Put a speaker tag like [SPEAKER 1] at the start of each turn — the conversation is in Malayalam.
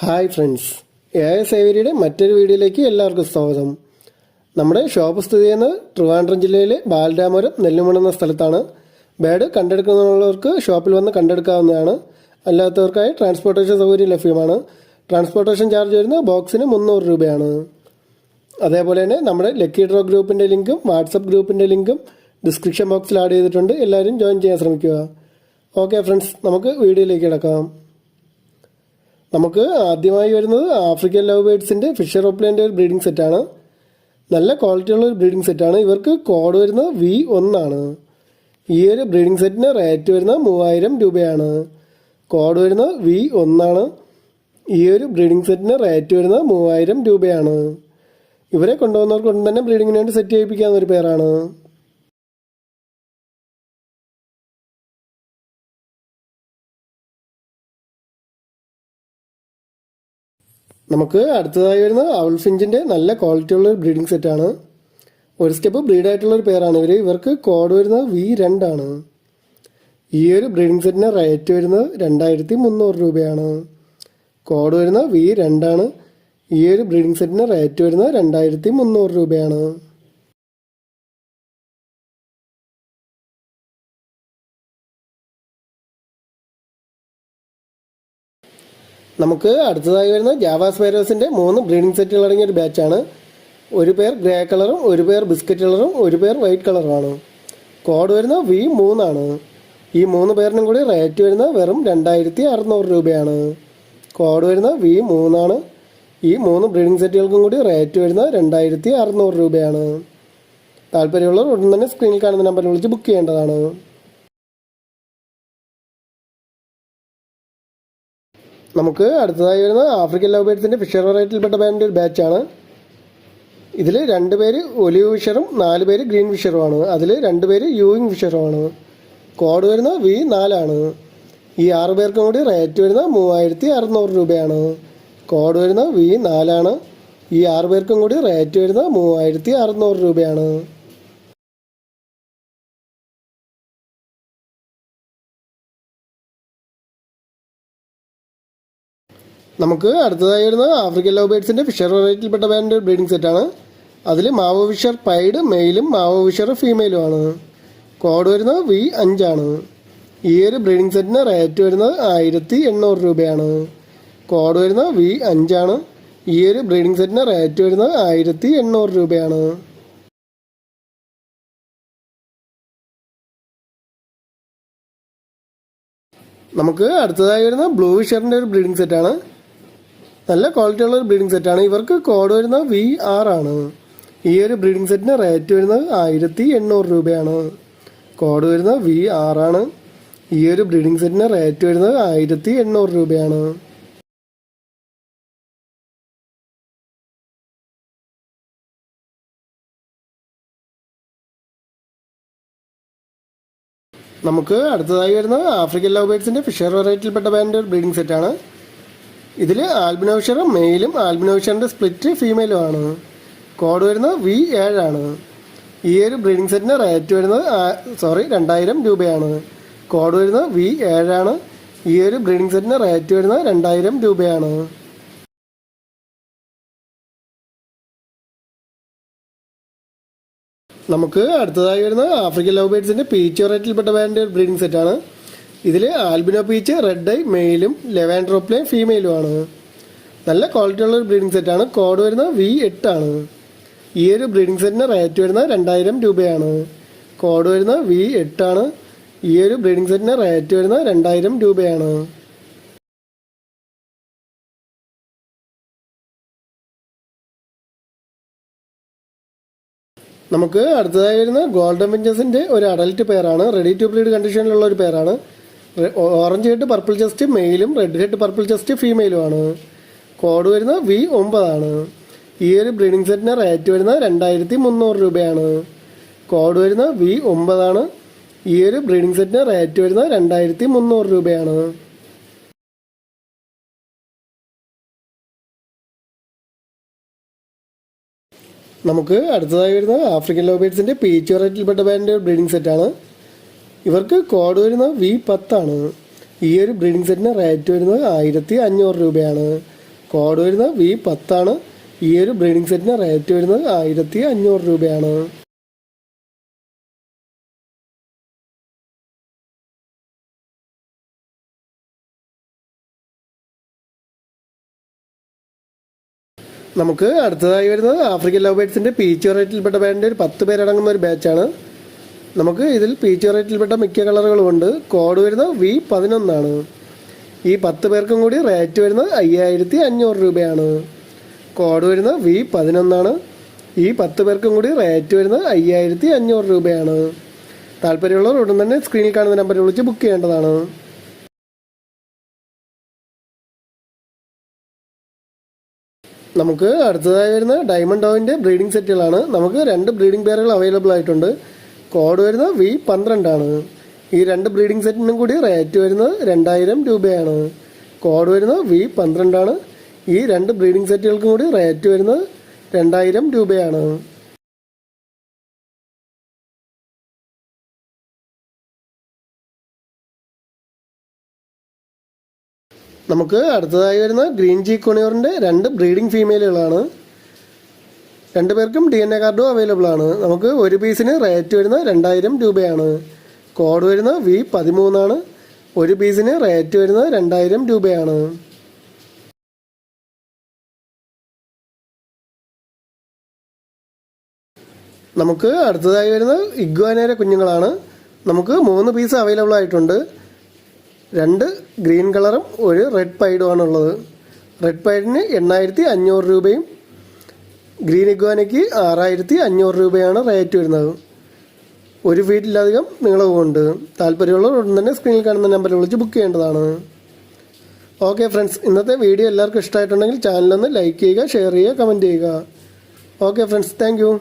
[SPEAKER 1] ഹായ് ഫ്രണ്ട്സ്, സേവരിയുടെ മറ്റൊരു വീഡിയോയിലേക്ക് എല്ലാവർക്കും സ്വാഗതം. നമ്മുടെ ഷോപ്പ് സ്ഥിതി ചെയ്യുന്നത് ട്രിവാൻഡ്രം ജില്ലയിലെ ബാലരാമപുരം നെല്ലുമൺ എന്ന സ്ഥലത്താണ്. ബേഡ് കണ്ടെടുക്കുന്നവർക്ക് ഷോപ്പിൽ വന്ന് കണ്ടെടുക്കാവുന്നതാണ്. അല്ലാത്തവർക്കായി ട്രാൻസ്പോർട്ടേഷൻ സൗകര്യം ലഭ്യമാണ്. ട്രാൻസ്പോർട്ടേഷൻ ചാർജ് വരുന്നത് ബോക്സിന് 300 രൂപയാണ്. അതേപോലെ തന്നെ നമ്മുടെ ലക്കി ഡ്രോ ഗ്രൂപ്പിൻ്റെ ലിങ്കും വാട്സപ്പ് ഗ്രൂപ്പിൻ്റെ ലിങ്കും ഡിസ്ക്രിപ്ഷൻ ബോക്സിൽ ആഡ് ചെയ്തിട്ടുണ്ട്. എല്ലാവരും ജോയിൻ ചെയ്യാൻ ശ്രമിക്കുക. ഓക്കെ ഫ്രണ്ട്സ്, നമുക്ക് വീഡിയോയിലേക്ക് കിടക്കാം. നമുക്ക് ആദ്യമായി വരുന്നത് ആഫ്രിക്കൻ ലവ് ബേഡ്സിൻ്റെ ഫിഷർ ഓപ്ലേൻ്റെ ഒരു ബ്രീഡിംഗ് സെറ്റാണ്. നല്ല ക്വാളിറ്റിയുള്ള ഒരു ബ്രീഡിംഗ് സെറ്റാണ്. ഇവർക്ക് കോഡ് വരുന്നത് V1 ആണ്. ഈ ഒരു ബ്രീഡിംഗ് സെറ്റിന് റേറ്റ് വരുന്നത് 3000 രൂപയാണ്. കോഡ് വരുന്നത് V1 ആണ്. ഈ ഒരു ബ്രീഡിംഗ് സെറ്റിന് റേറ്റ് വരുന്നത് 3000 രൂപയാണ്. ഇവരെ കൊണ്ടുപോകുന്നവർക്ക് ഉടൻ തന്നെ ബ്രീഡിങ്ങിന് വേണ്ടി സെറ്റ് ചെയ്യിപ്പിക്കാവുന്ന ഒരു പേരാണ്. നമുക്ക് അടുത്തതായി വരുന്നത് ഔൾ ഫിഞ്ചിൻ്റെ നല്ല ക്വാളിറ്റിയുള്ള ഒരു ബ്രീഡിംഗ് സെറ്റാണ്. ഒരു സ്റ്റെപ്പ് ബ്രീഡായിട്ടുള്ളൊരു പേരാണ് ഇവർക്ക് കോഡ് വരുന്നത് V2 ആണ്. ഈ ഒരു ബ്രീഡിംഗ് സെറ്റിന് റേറ്റ് വരുന്നത് 2300 രൂപയാണ്. കോഡ് വരുന്നത് V2 ആണ്. ഈ ഒരു ബ്രീഡിംഗ് സെറ്റിന് റേറ്റ് വരുന്നത് 2300 രൂപയാണ്. നമുക്ക് അടുത്തതായി വരുന്ന ജാവ സ്പൈരോസിൻ്റെ 3 ബ്രീഡിംഗ് സെറ്റുകൾ അടങ്ങിയ ഒരു ബാച്ചാണ്. ഒരു പേർ ഗ്രേ കളറും ഒരു പേർ ബിസ്ക്കറ്റ് കളറും ഒരു പേർ വൈറ്റ് കളറുമാണ്. കോഡ് വരുന്നത് V3 ആണ്. ഈ 3 പേരിനും കൂടി റേറ്റ് വരുന്നത് വെറും 2600 രൂപയാണ്. കോഡ് വരുന്നത് V3 ആണ്. ഈ 3 ബ്രീഡിംഗ് സെറ്റുകൾക്കും കൂടി റേറ്റ് വരുന്നത് 2600 രൂപയാണ്. താല്പര്യമുള്ളവർ ഉടൻ തന്നെ സ്ക്രീനിൽ കാണുന്ന നമ്പറിൽ വിളിച്ച് ബുക്ക് ചെയ്യേണ്ടതാണ്. നമുക്ക് അടുത്തതായി വരുന്നത് ആഫ്രിക്കൻ ലവ് ബേഡ്സിൻ്റെ ഫിഷർ വെറൈറ്റിയിൽപ്പെട്ട ബാൻഡിൻ്റെ ഒരു ബാച്ചാണ്. ഇതിൽ 2 പേര് ഒലിവ് ഫിഷറും 4 പേര് ഗ്രീൻ ഫിഷറുമാണ്. അതിൽ 2 പേര് യൂയിങ് ഫിഷറുമാണ്. കോഡ് വരുന്നത് V4 ആണ്. ഈ 6 പേർക്കും കൂടി റേറ്റ് വരുന്നത് 3600 രൂപയാണ്. കോഡ് വരുന്നത് V4 ആണ്. ഈ 6 പേർക്കും കൂടി റേറ്റ് വരുന്നത് 3600 രൂപയാണ്. നമുക്ക് അടുത്തതായി വരുന്നത് ആഫ്രിക്കൻ ലവ് ബേഡ്സിൻ്റെ ഫിഷർ വെറൈറ്റിയിൽപ്പെട്ട ബാൻഡിൻ്റെ ബ്രീഡിംഗ് സെറ്റാണ്. അതിൽ മാവോ ഫിഷർ പൈഡ് മെയിലും മാവോ ഫിഷർ ഫീമെയിലുമാണ്. കോഡ് വരുന്നത് V5 ആണ്. ഈ ഒരു ബ്രീഡിംഗ് സെറ്റിന് റേറ്റ് വരുന്നത് 1800 രൂപയാണ്. കോഡ് വരുന്നത് V5 ആണ്. ഈ ഒരു ബ്രീഡിംഗ് സെറ്റിന് റേറ്റ് വരുന്നത് 1800 രൂപയാണ്. നമുക്ക് അടുത്തതായി വരുന്നത് ബ്ലൂ ഫിഷറിൻ്റെ ഒരു ബ്രീഡിംഗ് സെറ്റാണ്. നല്ല ക്വാളിറ്റി ഉള്ള ഒരു ബ്രീഡിംഗ് സെറ്റാണ്. ഇവർക്ക് കോഡ് വരുന്നത് V6 ആണ്. ഈ ഒരു ബ്രീഡിംഗ് സെറ്റിന് റേറ്റ് വരുന്നത് 1800 രൂപയാണ്. കോഡ് വരുന്നത് V6 ആണ്. ഈ ഒരു ബ്രീഡിംഗ് സെറ്റിന് റേറ്റ് വരുന്നത് 1800 രൂപയാണ്. നമുക്ക് അടുത്തതായി വരുന്നത് ആഫ്രിക്കൻ ലവ് ബേഡ്സിൻ്റെ ഫിഷർ വെറൈറ്റിയിൽപ്പെട്ട ബാൻഡിൻ്റെ ബ്രീഡിംഗ് സെറ്റാണ്. ഇതിൽ ആൽബിനോ ഫിഷർ മെയിലും ആൽബിനോ ഫിഷറിൻ്റെ സ്പ്ലിറ്റ് ഫീമെയിലുമാണ്. കോഡ് വരുന്നത് V7 ആണ്. ഈ ഒരു ബ്രീഡിംഗ് സെറ്റിന് റേറ്റ് വരുന്നത് 2000 രൂപയാണ്. കോഡ് വരുന്നത് V7 ആണ്. ഈ ഒരു ബ്രീഡിംഗ് സെറ്റിന് റേറ്റ് വരുന്നത് 2000 രൂപയാണ്. നമുക്ക് അടുത്തതായി വരുന്നത് ആഫ്രിക്കൻ ലവ് ബേഡ്സിൻ്റെ പീച്ച് വെറൈറ്റിയിൽപ്പെട്ട ബാൻഡിൻ്റെ ബ്രീഡിംഗ് സെറ്റാണ്. ഇതിൽ ആൽബിനോ പീച്ച് റെഡ് ഐ മെയിലും ലെവാൻഡ്രോപ്ലെ ഫീമെയിലുമാണ്. നല്ല ക്വാളിറ്റി ഉള്ള ഒരു ബ്രീഡിംഗ് സെറ്റാണ്. കോഡ് വരുന്നത് V8 ആണ്. ഈ ഒരു ബ്രീഡിംഗ് സെറ്റിന് റേറ്റ് വരുന്നത് 2000 രൂപയാണ്. കോഡ് വരുന്നത് V8 ആണ്. ഈ ഒരു ബ്രീഡിംഗ് സെറ്റിന് റേറ്റ് വരുന്നത് 2000 രൂപയാണ്. നമുക്ക് അടുത്തതായി വരുന്ന ഗോൾഡൻ വിഞ്ചസിൻ്റെ ഒരു അഡൽട്ട് പെയറാണ്. റെഡി ടു ബ്രീഡ് കണ്ടീഷനിലുള്ള ഒരു പെയറാണ്. ഓറഞ്ച് ഹെഡ് പർപ്പിൾ ചെസ്റ്റ് മെയിലും റെഡ് ഹെഡ് പർപ്പിൾ ചെസ്റ്റ് ഫീമെയിലുമാണ്. കോഡ് വരുന്നത് V9 ആണ്. ഈ ഒരു ബ്രീഡിംഗ് സെറ്റിന് റേറ്റ് വരുന്നത് 2300 രൂപയാണ്. കോഡ് വരുന്നത് V9 ആണ്. ഈ ഒരു ബ്രീഡിംഗ് സെറ്റിന് റേറ്റ് വരുന്നത് 2300 രൂപയാണ്. നമുക്ക് അടുത്തതായി വരുന്നത് ആഫ്രിക്കൻ ലവ് ബേഡ്സിൻ്റെ പീച്ച് വെറൈറ്റിയിൽപ്പെട്ട ബാൻഡിൻ്റെ ബ്രീഡിംഗ് സെറ്റാണ്. ഇവർക്ക് കോഡ് വരുന്നത് V10 ആണ്. ഈ ഒരു ബ്രീഡിംഗ് സെറ്റിന് റേറ്റ് വരുന്നത് 1500 രൂപയാണ്. കോഡ് വരുന്നത് V10 ആണ്. ഈ ഒരു ബ്രീഡിംഗ് സെറ്റിന് റേറ്റ് വരുന്നത് 1500 രൂപയാണ്. നമുക്ക് അടുത്തതായി വരുന്നത് ആഫ്രിക്കൻ ലവ് ബേർഡ്സിൻ്റെ പീച്ച് വെറൈറ്റിയിൽപ്പെട്ട ബാൻഡിൻ്റെ ഒരു 10 പേരടങ്ങുന്ന ഒരു ബാച്ചാണ്. നമുക്ക് ഇതിൽ പീച്ച് വെറൈറ്റിയിൽപ്പെട്ട മിക്ക കളറുകളുമുണ്ട്. കോഡ് വരുന്നത് V11 ആണ്. ഈ 10 പേർക്കും കൂടി റേറ്റ് വരുന്നത് 5500 രൂപയാണ്. കോഡ് വരുന്നത് V11 ആണ്. ഈ 10 പേർക്കും കൂടി റേറ്റ് വരുന്നത് 5500 രൂപയാണ്. താല്പര്യമുള്ളവർ ഉടൻ തന്നെ സ്ക്രീനിൽ കാണുന്ന നമ്പറിൽ വിളിച്ച് ബുക്ക് ചെയ്യേണ്ടതാണ്. നമുക്ക് അടുത്തതായി വരുന്ന ഡയമണ്ട് ഡോവിൻ്റെ ബ്രീഡിംഗ് സെറ്റുകളാണ്. നമുക്ക് 2 ബ്രീഡിംഗ് പെയറുകൾ അവൈലബിൾ ആയിട്ടുണ്ട്. കോഡ് വരുന്നത് V12 ആണ്. ഈ 2 ബ്രീഡിംഗ് സെറ്റിനും കൂടി റേറ്റ് വരുന്നത് 2000 രൂപയാണ്. കോഡ് വരുന്നത് V12 ആണ്. ഈ 2 ബ്രീഡിംഗ് സെറ്റുകൾക്കും കൂടി റേറ്റ് വരുന്നത് 2000 രൂപയാണ്. നമുക്ക് അടുത്തതായി വരുന്ന ഗ്രീൻ ചീ കൊണിയോറിൻ്റെ 2 ബ്രീഡിംഗ് ഫീമെയിലുകളാണ്. 2 പേർക്കും DNA കാർഡും അവൈലബിൾ ആണ്. നമുക്ക് ഒരു പീസിന് റേറ്റ് വരുന്നത് 2000 രൂപയാണ്. കോഡ് വരുന്നത് V13 ആണ്. ഒരു പീസിന് റേറ്റ് വരുന്നത് 2000 രൂപയാണ്. നമുക്ക് അടുത്തതായി വരുന്നത് ഇഗ്വാനയുടെ കുഞ്ഞുങ്ങളാണ്. നമുക്ക് 3 പീസ് അവൈലബിൾ ആയിട്ടുണ്ട്. 2 ഗ്രീൻ കളറും ഒരു റെഡ് പൈഡുമാണ് ഉള്ളത്. റെഡ് പൈഡിന് 8500 രൂപയും ഗ്രീൻ ഇഗ്വാനയ്ക്ക് 6500 രൂപയാണ് റേറ്റ് വരുന്നത്. 1 ഫീറ്റിലധികം നീളവുമുണ്ട്. താല്പര്യമുള്ളവർ ഉടൻ തന്നെ സ്ക്രീനിൽ കാണുന്ന നമ്പറിൽ വിളിച്ച് ബുക്ക് ചെയ്യേണ്ടതാണ്. ഓക്കെ ഫ്രണ്ട്സ്, ഇന്നത്തെ വീഡിയോ എല്ലാവർക്കും ഇഷ്ടമായിട്ടുണ്ടെങ്കിൽ ചാനലൊന്ന് ലൈക്ക് ചെയ്യുക, ഷെയർ ചെയ്യുക, കമൻറ്റ് ചെയ്യുക. Okay friends, thank you.